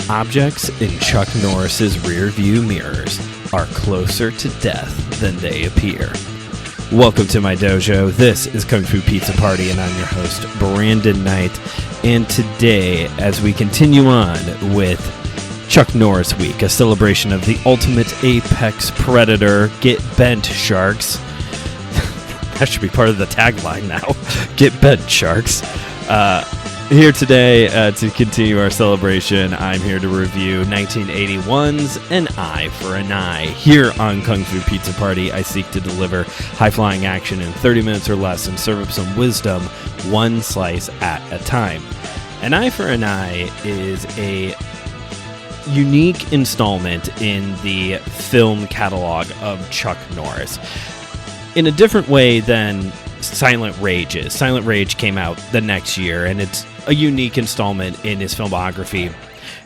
Objects in Chuck Norris's rearview mirrors are closer to death than they appear. Welcome to my dojo. This is KungFuPizzaPrty, and I'm your host, Brandon Knight. And today, as we continue on with Chuck Norris Week, a celebration of the ultimate apex predator, get bent, sharks. That should be part of the tagline now. Get bent, sharks. Here today to continue our celebration, I'm here to review 1981's An Eye for an Eye. Here on KungFuPizzaPrty, I seek to deliver high-flying action in 30 minutes or less and serve up some wisdom one slice at a time. An Eye for an Eye is a unique installment in the film catalog of Chuck Norris. In a different way than Silent Rage is. Silent Rage came out the next year, and it's a unique installment in his filmography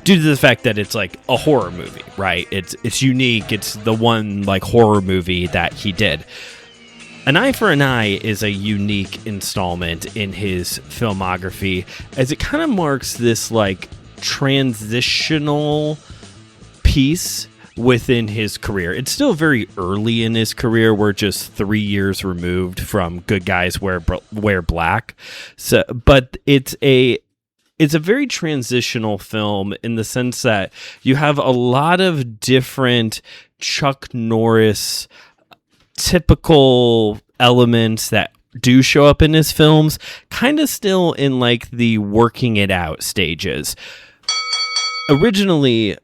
due to the fact that it's like a horror movie, right? It's unique. It's the one like horror movie that he did. An Eye for an Eye is a unique installment in his filmography as it kind of marks this like transitional piece within his career. It's still very early in his career. We're just 3 years removed from Good Guys Wear Black. So, but it's a very transitional film in the sense that you have a lot of different Chuck Norris typical elements that do show up in his films, kind of still in like the working it out stages. Originally,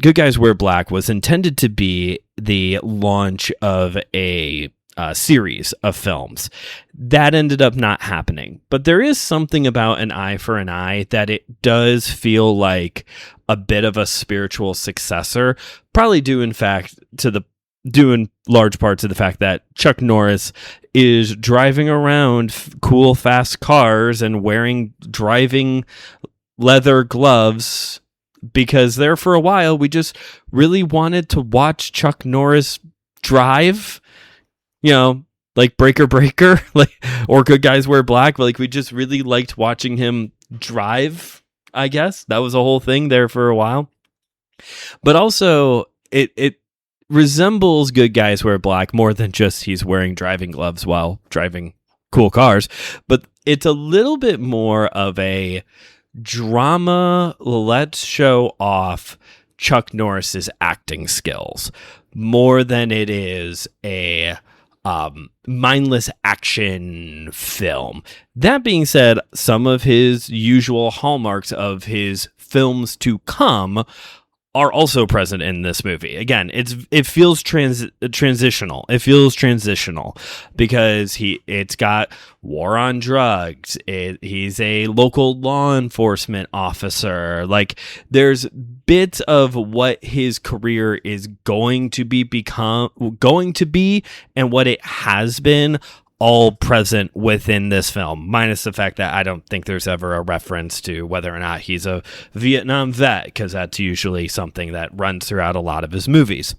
Good Guys Wear Black was intended to be the launch of a series of films. That ended up not happening. But there is something about An Eye for an Eye that it does feel like a bit of a spiritual successor, probably due in large part to the fact that Chuck Norris is driving around cool, fast cars and driving leather gloves, because there for a while we just really wanted to watch Chuck Norris drive, like Breaker, like, or Good Guys Wear Black. Like, we just really liked watching him drive, I guess. That was a whole thing there for a while. But also, it resembles Good Guys Wear Black more than just he's wearing driving gloves while driving cool cars. But it's a little bit more of a drama, let's show off Chuck Norris's acting skills more than it is a mindless action film. That being said, some of his usual hallmarks of his films to come are also present in this movie. Again, it feels transitional. It feels transitional because it's got war on drugs. He's a local law enforcement officer. Like, there's bits of what his career is going to be and what it has been, all present within this film, minus the fact that I don't think there's ever a reference to whether or not he's a Vietnam vet, because that's usually something that runs throughout a lot of his movies.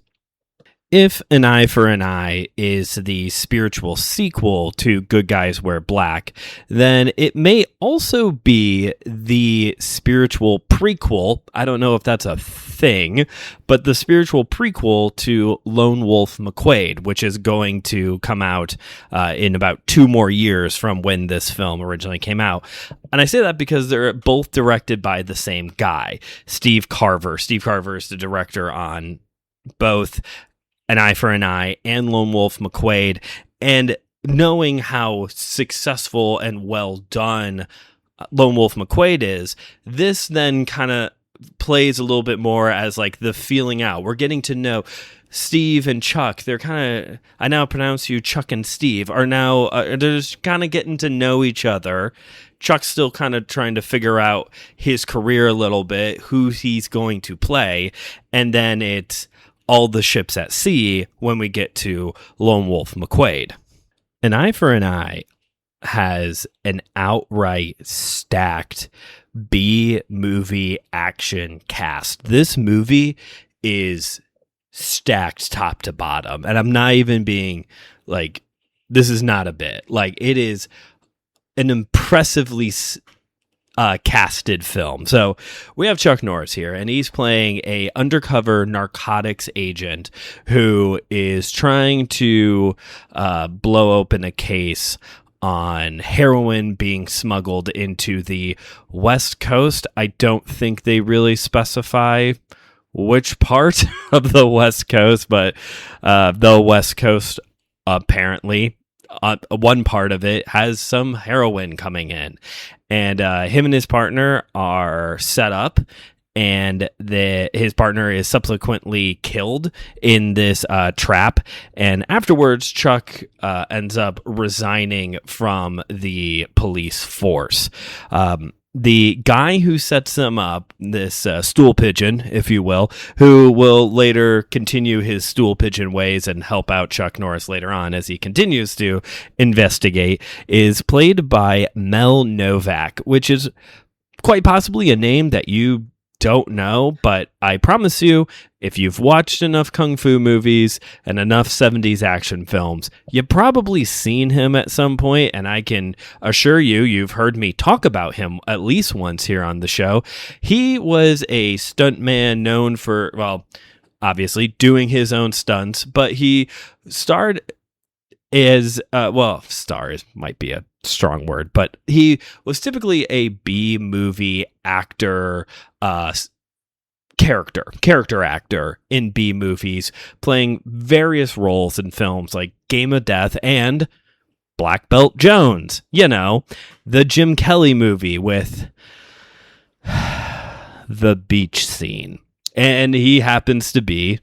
If An Eye for an Eye is the spiritual sequel to Good Guys Wear Black, then it may also be the spiritual prequel. I don't know if that's a thing, but the spiritual prequel to Lone Wolf McQuade, which is going to come out in about 2 more years from when this film originally came out. And I say that because they're both directed by the same guy, Steve Carver. Steve Carver is the director on both An Eye for an Eye and Lone Wolf McQuade, and knowing how successful and well done Lone Wolf McQuade is, this then kind of plays a little bit more as like the feeling out. We're getting to know Steve and Chuck. They're kind of, I now pronounce you Chuck and Steve, are now, they're just kind of getting to know each other. Chuck's still kind of trying to figure out his career a little bit, who he's going to play, and then it's all the ships at sea when we get to Lone Wolf McQuade. An Eye for an Eye has an outright stacked B-movie action cast. This movie is stacked top to bottom, and I'm not even being like, this is not a bit. Like, it is an impressively casted film. So we have Chuck Norris here, and he's playing a undercover narcotics agent who is trying to blow open a case on heroin being smuggled into the West Coast. I don't think they really specify which part of the West Coast, but the West Coast apparently, one part of it has some heroin coming in, and him and his partner are set up, and his partner is subsequently killed in this trap, and afterwards Chuck ends up resigning from the police force. The guy who sets him up, this stool pigeon, if you will, who will later continue his stool pigeon ways and help out Chuck Norris later on as he continues to investigate, is played by Mel Novak, which is quite possibly a name that you don't know, but I promise you, if you've watched enough kung fu movies and enough 70s action films, you've probably seen him at some point, and I can assure you, you've heard me talk about him at least once here on the show. He was a stuntman known for, well, obviously doing his own stunts, but he starred as, stars might be a strong word, but he was typically a B-movie actor, character actor in B movies, playing various roles in films like Game of Death and Black Belt Jones, the Jim Kelly movie with the beach scene. And he happens to be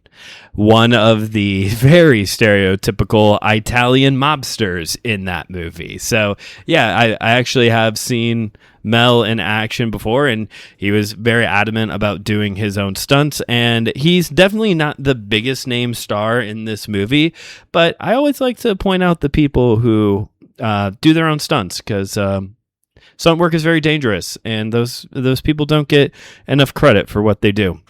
one of the very stereotypical Italian mobsters in that movie. So, yeah, I actually have seen Mel in action before, and he was very adamant about doing his own stunts. And he's definitely not the biggest name star in this movie, but I always like to point out the people who do their own stunts, because stunt work is very dangerous, and those people don't get enough credit for what they do.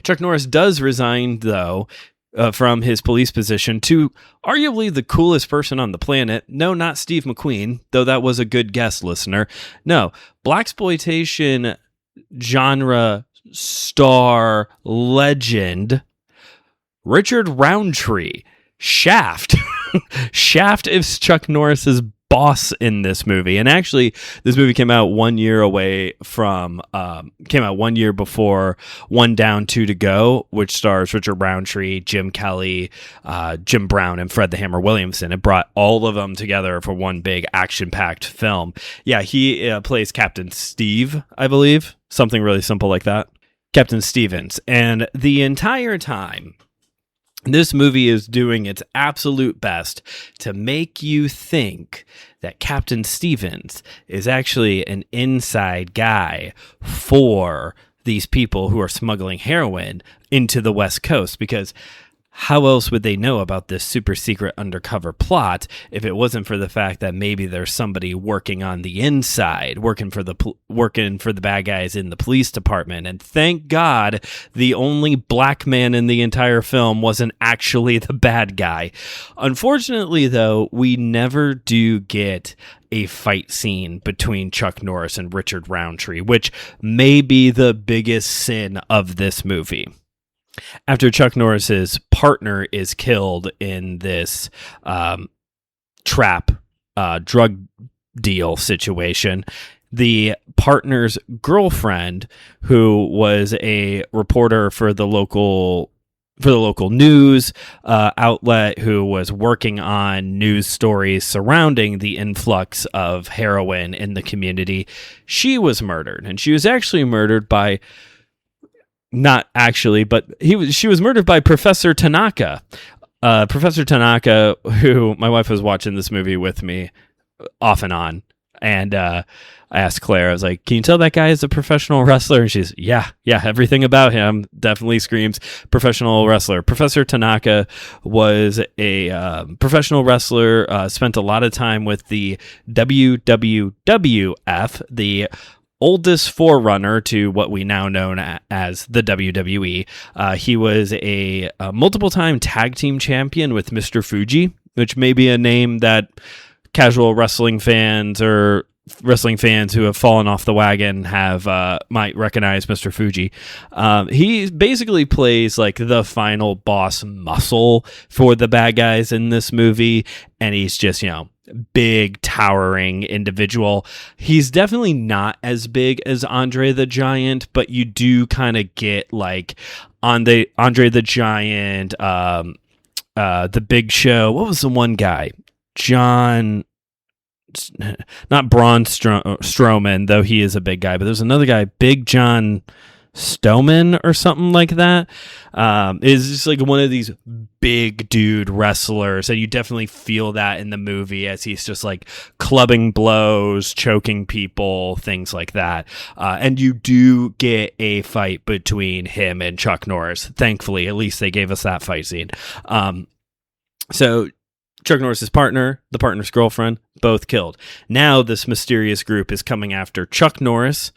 Chuck Norris does resign, though, from his police position to arguably the coolest person on the planet. No, not Steve McQueen, though that was a good guess, listener. No, blaxploitation genre star legend Richard Roundtree. Shaft. Shaft is Chuck Norris's boss in this movie, and actually this movie came out 1 year before One Down, Two to Go, which stars Richard Roundtree, Jim Kelly, Jim Brown, and Fred the Hammer Williamson. It brought all of them together for one big action-packed film. Yeah, he plays Captain Steve, I believe, something really simple like that. Captain Stevens. And the entire time, this movie is doing its absolute best to make you think that Captain Stevens is actually an inside guy for these people who are smuggling heroin into the West Coast, because how else would they know about this super secret undercover plot if it wasn't for the fact that maybe there's somebody working on the inside, working for the bad guys in the police department? And thank God the only black man in the entire film wasn't actually the bad guy. Unfortunately, though, we never do get a fight scene between Chuck Norris and Richard Roundtree, which may be the biggest sin of this movie. After Chuck Norris's partner is killed in this trap drug deal situation, the partner's girlfriend, who was a reporter for the local news outlet, who was working on news stories surrounding the influx of heroin in the community, she was murdered. And she was actually murdered by... Not actually, but she was murdered by Professor Tanaka. Professor Tanaka, who my wife was watching this movie with me off and on. And I asked Claire, I was like, can you tell that guy is a professional wrestler? And she's, yeah, everything about him definitely screams professional wrestler. Professor Tanaka was a professional wrestler, spent a lot of time with the WWF, the oldest forerunner to what we now know as the WWE. He was a multiple-time tag team champion with Mr. Fuji, which may be a name that casual wrestling fans or wrestling fans who have fallen off the wagon have might recognize Mr. Fuji. He basically plays like the final boss muscle for the bad guys in this movie, and he's just, big, towering individual. He's definitely not as big as Andre the Giant, but you do kind of get like on the Andre the Giant, the Big Show. What was the one guy? Not Braun Strowman, though he is a big guy, but there's another guy, Big John Stoneman or something like that. Is just like one of these big dude wrestlers, and you definitely feel that in the movie as he's just like clubbing blows, choking people, things like that. And you do get a fight between him and Chuck Norris. Thankfully, at least they gave us that fight scene. So Chuck Norris's partner, the partner's girlfriend, both killed. Now this mysterious group is coming after Chuck Norris,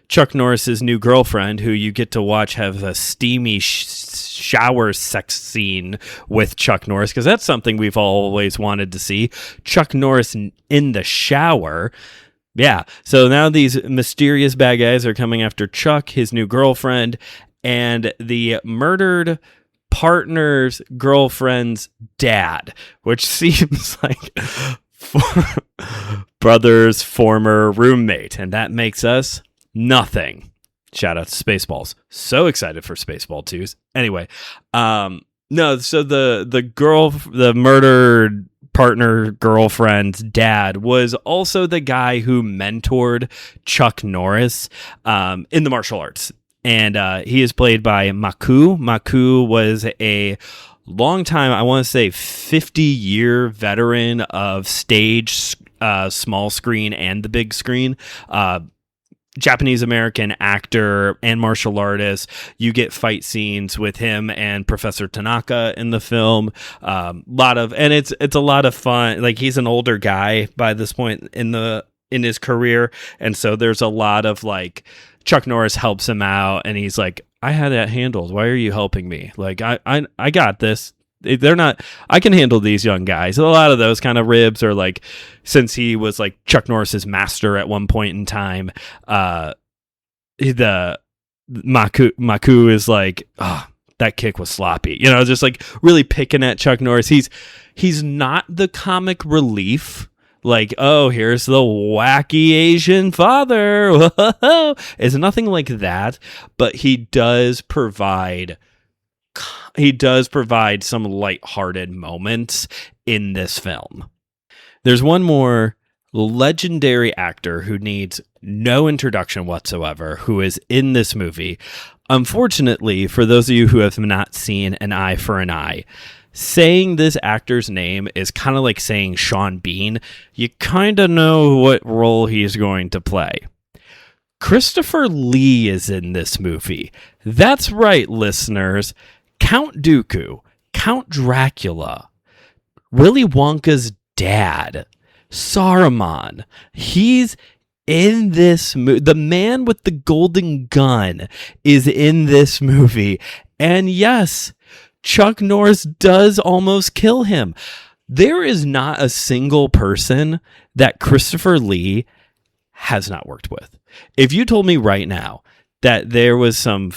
Chuck Norris's new girlfriend, who you get to watch have a steamy shower sex scene with Chuck Norris, because that's something we've always wanted to see. Chuck Norris in the shower. Yeah, so now these mysterious bad guys are coming after Chuck, his new girlfriend, and the murdered partner's girlfriend's dad, which seems like brother's former roommate, and that makes us nothing. Shout out to Spaceballs. So excited for Spaceball 2s. Anyway, no, so the murdered partner girlfriend's dad was also the guy who mentored Chuck Norris in the martial arts. And he is played by Maku. Maku was a long time, I want to say 50-year veteran of stage, small screen, and the big screen. Japanese-American actor and martial artist. You get fight scenes with him and Professor Tanaka in the film. And it's a lot of fun. Like, he's an older guy by this point in his career, and so there's a lot of like Chuck Norris helps him out, and he's like, I had that handled. Why are you helping me? Like, I got this. They're not, I can handle these young guys. A lot of those kind of ribs are like, since he was like Chuck Norris's master at one point in time, the Maku is like, that kick was sloppy. Just like really picking at Chuck Norris. He's not the comic relief. Like, oh, here's the wacky Asian father. It's nothing like that, but he does provide some lighthearted moments in this film. There's one more legendary actor who needs no introduction whatsoever, who is in this movie. Unfortunately, for those of you who have not seen An Eye for an Eye, saying this actor's name is kind of like saying Sean Bean. You kind of know what role he's going to play. Christopher Lee is in this movie. That's right, listeners. Count Dooku, Count Dracula, Willy Wonka's dad, Saruman. He's in this movie. The man with the golden gun is in this movie. And yes, Chuck Norris does almost kill him. There is not a single person that Christopher Lee has not worked with. If you told me right now that there was some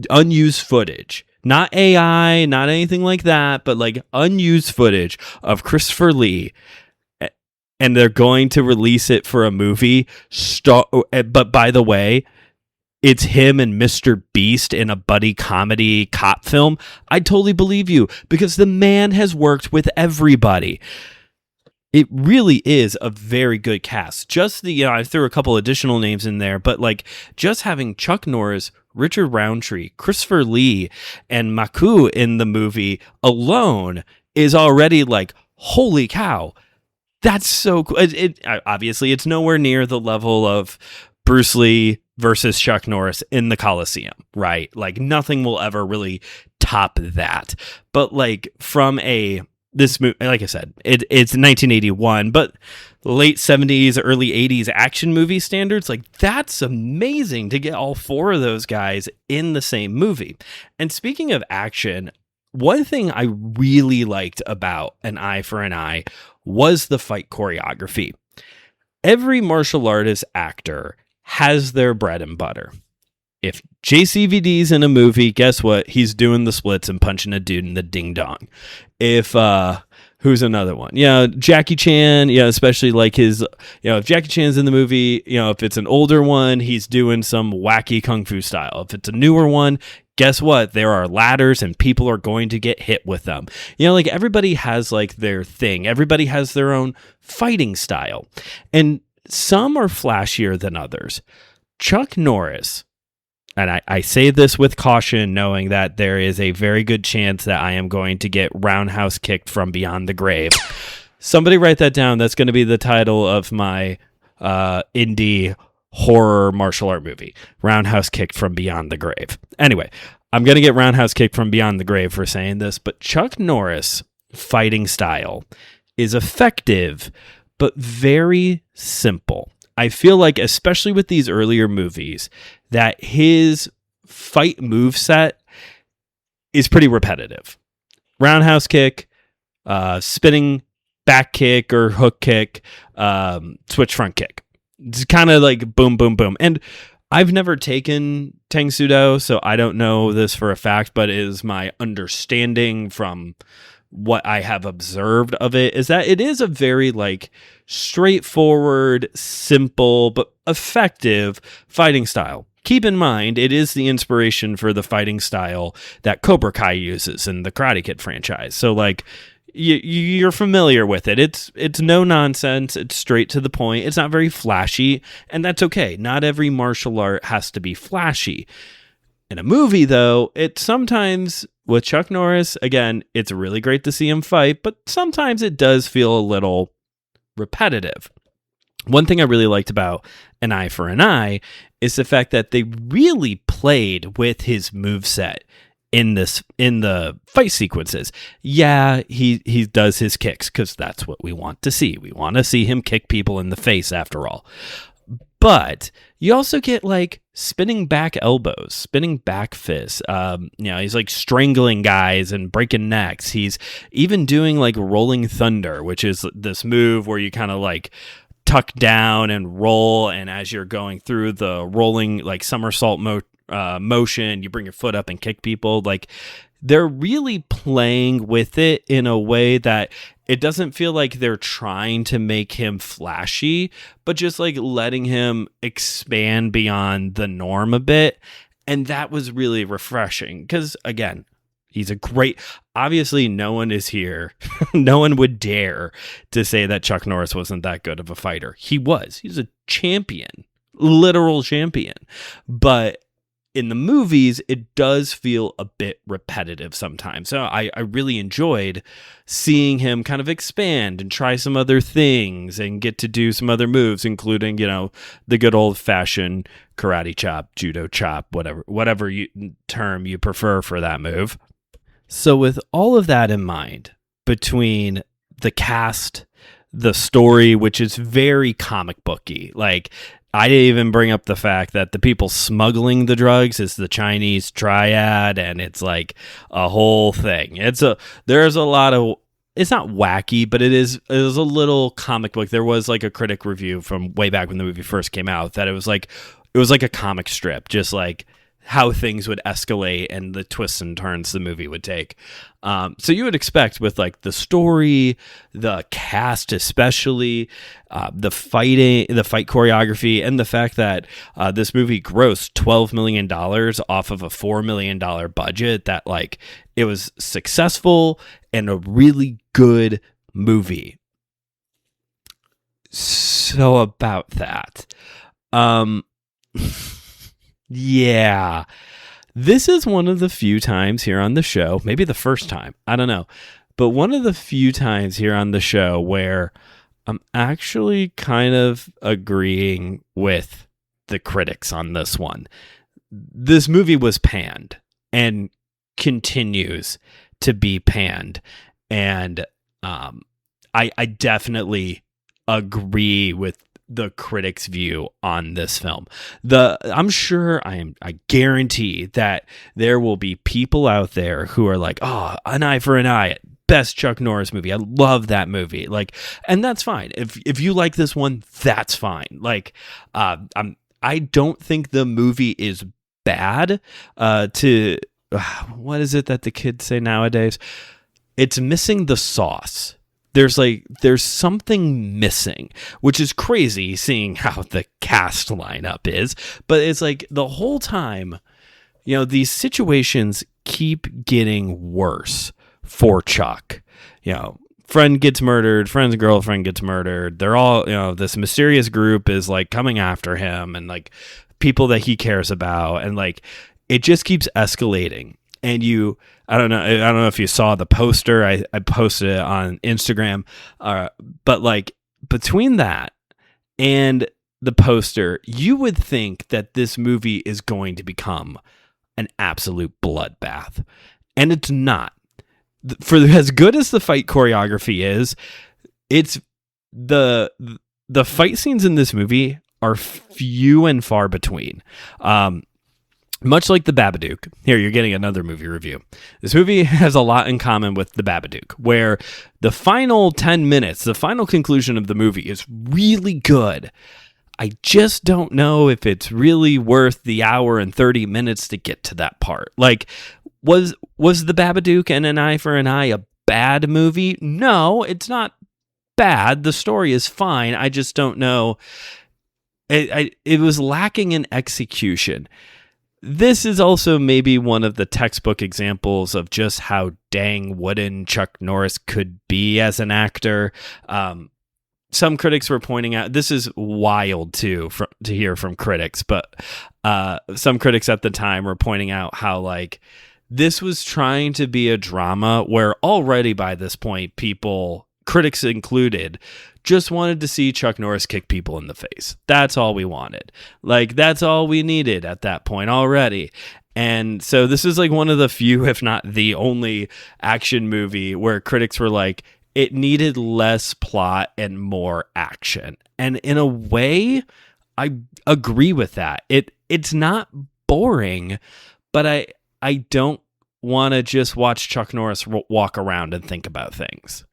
unused footage, not AI, not anything like that, but like unused footage of Christopher Lee, and they're going to release it for a movie, but by the way, it's him and Mr. Beast in a buddy comedy cop film, I'd totally believe you, because the man has worked with everybody. It really is a very good cast. Just I threw a couple additional names in there, but like just having Chuck Norris, Richard Roundtree, Christopher Lee, and Maku in the movie alone is already like, holy cow, that's so cool. Obviously, it's nowhere near the level of Bruce Lee versus Chuck Norris in the Coliseum, right? Like nothing will ever really top that. But like from this movie, like I said, it's 1981, but late 70s, early 80s action movie standards, like that's amazing to get all four of those guys in the same movie. And speaking of action, one thing I really liked about An Eye for an Eye was the fight choreography. every martial artist actor has their bread and butter. If JCVD's in a movie, guess what? He's doing the splits and punching a dude in the ding dong. If who's another one? Yeah, Jackie Chan. Yeah, especially like his. If Jackie Chan's in the movie, if it's an older one, he's doing some wacky kung fu style. If it's a newer one, guess what? There are ladders and people are going to get hit with them. Like everybody has like their thing. Everybody has their own fighting style, and some are flashier than others. Chuck Norris. And I say this with caution, knowing that there is a very good chance that I am going to get roundhouse kicked from beyond the grave. Somebody write that down. That's going to be the title of my indie horror martial art movie. Roundhouse kicked from beyond the grave. Anyway, I'm going to get roundhouse kicked from beyond the grave for saying this, but Chuck Norris' fighting style is effective, but very simple. I feel like, especially with these earlier movies, that his fight moveset is pretty repetitive. Roundhouse kick, spinning back kick or hook kick, switch front kick. It's kind of like boom, boom, boom. And I've never taken Tang Sudo, so I don't know this for a fact, but it is my understanding from what I have observed of it is that it is a very like straightforward, simple, but effective fighting style. Keep in mind, it is the inspiration for the fighting style that Cobra Kai uses in the Karate Kid franchise. So like you're familiar with it. It's no nonsense. It's straight to the point. It's not very flashy, and that's okay. Not every martial art has to be flashy. In a movie, though, it's sometimes, with Chuck Norris, again, it's really great to see him fight, but sometimes it does feel a little repetitive. One thing I really liked about An Eye for an Eye is the fact that they really played with his moveset in the fight sequences. Yeah, he does his kicks because that's what we want to see. We want to see him kick people in the face, after all. But you also get like spinning back elbows, spinning back fists. He's like strangling guys and breaking necks. He's even doing like rolling thunder, which is this move where you kind of like tuck down and roll. And as you're going through the rolling like somersault motion, you bring your foot up and kick people. Like they're really playing with it in a way that it doesn't feel like they're trying to make him flashy, but just like letting him expand beyond the norm a bit. And that was really refreshing because, again, he's a great... Obviously, no one is here. No one would dare to say that Chuck Norris wasn't that good of a fighter. He was. He's a champion, literal champion. But in the movies, it does feel a bit repetitive sometimes. So I really enjoyed seeing him kind of expand and try some other things and get to do some other moves, including, the good old fashioned karate chop, judo chop, whatever term you prefer for that move. So with all of that in mind, between the cast, the story, which is very comic booky, like I didn't even bring up the fact that the people smuggling the drugs is the Chinese triad, and it's like a whole thing. There's a lot of, it's not wacky, but it is a little comic book. There was like a critic review from way back when the movie first came out that it was like a comic strip, just like how things would escalate and the twists and turns the movie would take. So you would expect with like the story, the cast, especially the fight choreography, and the fact that this movie grossed $12 million off of a $4 million budget, that like it was successful and a really good movie. So about that, yeah, this is one of the few times here on the show, maybe the first time, I don't know, but one of the few times here on the show where I'm actually kind of agreeing with the critics on this one. This movie was panned and continues to be panned, and I definitely agree with the critics' view on this film. I guarantee that there will be people out there who are like, oh, An Eye for an Eye, best Chuck Norris movie. I love that movie. Like, and that's fine. If you like this one, that's fine. Like, I don't think the movie is bad. What is it that the kids say nowadays? It's missing the sauce. There's something missing, which is crazy seeing how the cast lineup is. But it's like the whole time, these situations keep getting worse for Chuck. Friend gets murdered, friend's girlfriend gets murdered. They're all, this mysterious group is like coming after him, and like people that he cares about, and like it just keeps escalating. And I don't know if you saw the poster. I posted it on Instagram. But like between that and the poster, you would think that this movie is going to become an absolute bloodbath. And it's not. For as good as the fight choreography is, it's the fight scenes in this movie are few and far between. Much like The Babadook, here you're getting another movie review. This movie has a lot in common with The Babadook, where the final 10 minutes, the final conclusion of the movie is really good. I just don't know if it's really worth the hour and 30 minutes to get to that part. Like, was The Babadook and An Eye for an Eye a bad movie? No, it's not bad. The story is fine. I just don't know. It was lacking in execution. This is also maybe one of the textbook examples of just how dang wooden Chuck Norris could be as an actor. Some critics were pointing out, this is wild too to hear from critics, but some critics at the time were pointing out how like this was trying to be a drama where already by this point people, critics included, just wanted to see Chuck Norris kick people in the face. That's all we wanted. Like, that's all we needed at that point already. And so this is like one of the few, if not the only action movie where critics were like, it needed less plot and more action. And in a way, I agree with that. It's not boring, but I don't want to just watch Chuck Norris walk around and think about things,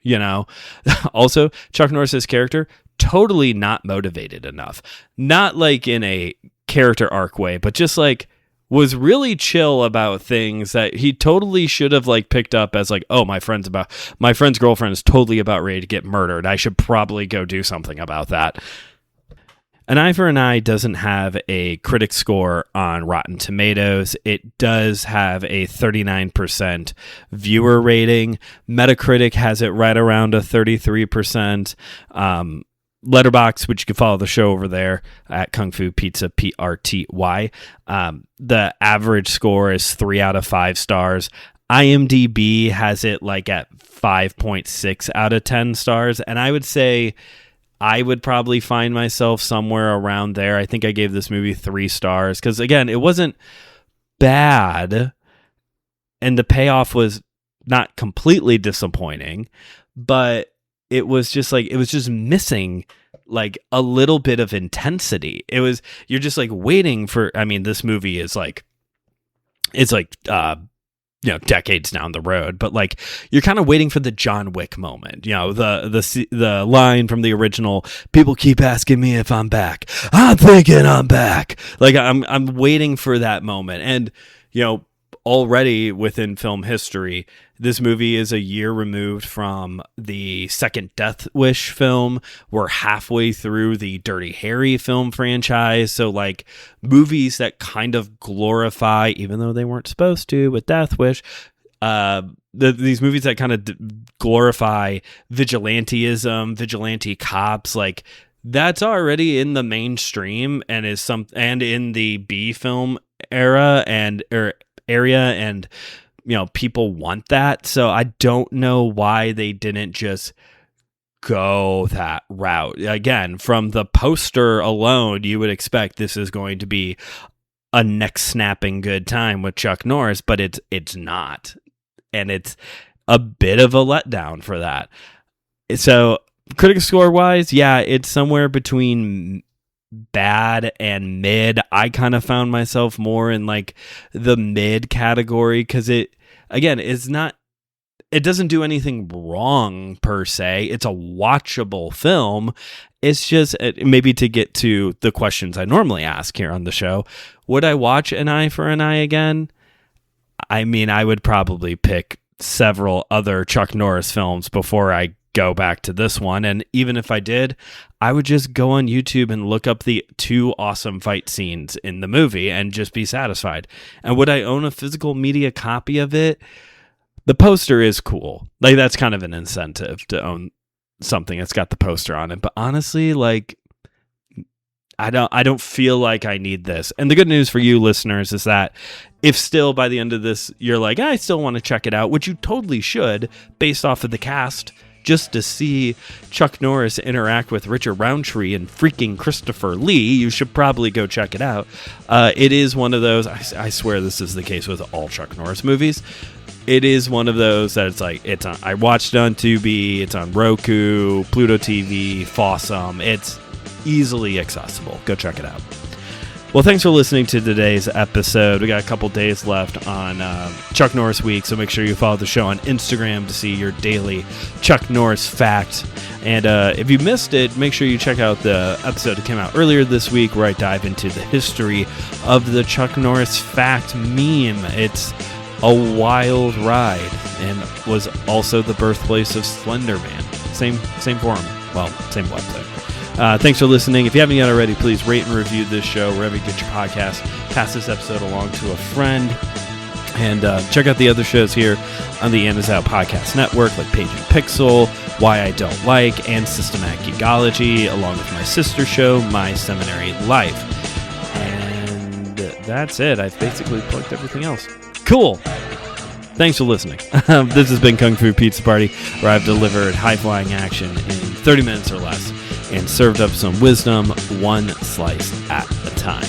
Also, Chuck Norris's character, totally not motivated enough. Not like in a character arc way, but just like was really chill about things that he totally should have like picked up as like, oh, my friend's girlfriend is totally about ready to get murdered. I should probably go do something about that. An Eye for an Eye doesn't have a critic score on Rotten Tomatoes. It does have a 39% viewer rating. Metacritic has it right around a 33%. Letterboxd, which you can follow the show over there at KungFuPizzaPrty. The average score is 3 out of 5 stars. IMDb has it like at 5.6 out of 10 stars. And I would say I would probably find myself somewhere around there. I think I gave this movie 3 stars because, again, it wasn't bad and the payoff was not completely disappointing, but it was just missing like a little bit of intensity. You're just like waiting for, this movie is like, it's like, decades down the road, but like you're kind of waiting for the John Wick moment, the line from the original, people keep asking me if I'm back, I'm thinking I'm back. Like I'm waiting for that moment. And already within film history, this movie is a year removed from the second Death Wish film. We're halfway through the Dirty Harry film franchise. So like movies that kind of glorify, even though they weren't supposed to with Death Wish, these movies that kind of glorify vigilantism, vigilante cops, like that's already in the mainstream and and in the B film area, and people want that. So I don't know why they didn't just go that route. Again, from the poster alone, you would expect this is going to be a neck snapping good time with Chuck Norris, but it's not. And it's a bit of a letdown for that. So critic score wise, yeah, it's somewhere between bad and mid. I kind of found myself more in like the mid category because it's it doesn't do anything wrong per se. It's a watchable film. It's just maybe to get to the questions I normally ask here on the show. Would I watch An Eye for an Eye again? I mean, I would probably pick several other Chuck Norris films before I go back to this one. And even if I did, I would just go on YouTube and look up the 2 awesome fight scenes in the movie and just be satisfied. And would I own a physical media copy of it? The poster is cool. Like, that's kind of an incentive to own something that's got the poster on it. But honestly, like, I don't feel like I need this. And the good news for you listeners is that if still by the end of this you're like, I still want to check it out, which you totally should based off of the cast, just to see Chuck Norris interact with Richard Roundtree and freaking Christopher Lee, you should probably go check it out. It is one of those, I swear this is the case with all Chuck Norris movies. It is one of those that it's like, I watched it on Tubi, it's on Roku, Pluto TV, Fossum. It's easily accessible. Go check it out. Well, thanks for listening to today's episode. We got a couple days left on Chuck Norris Week, so make sure you follow the show on Instagram to see your daily Chuck Norris fact. And if you missed it, make sure you check out the episode that came out earlier this week where I dive into the history of the Chuck Norris fact meme. It's a wild ride and was also the birthplace of Slender Man. Same forum. Well, same website. Thanks for listening. If you haven't yet already, please rate and review this show wherever you get your podcast. Pass this episode along to a friend. And check out the other shows here on the In Is Out Podcast Network, like Page and Pixel, Why I Don't Like, and Systematic Geekology, along with my sister show, My Seminary Life. And that's it. I've basically plugged everything else. Cool. Thanks for listening. This has been Kung Fu Pizza Party, where I've delivered high-flying action in 30 minutes or less and served up some wisdom one slice at a time.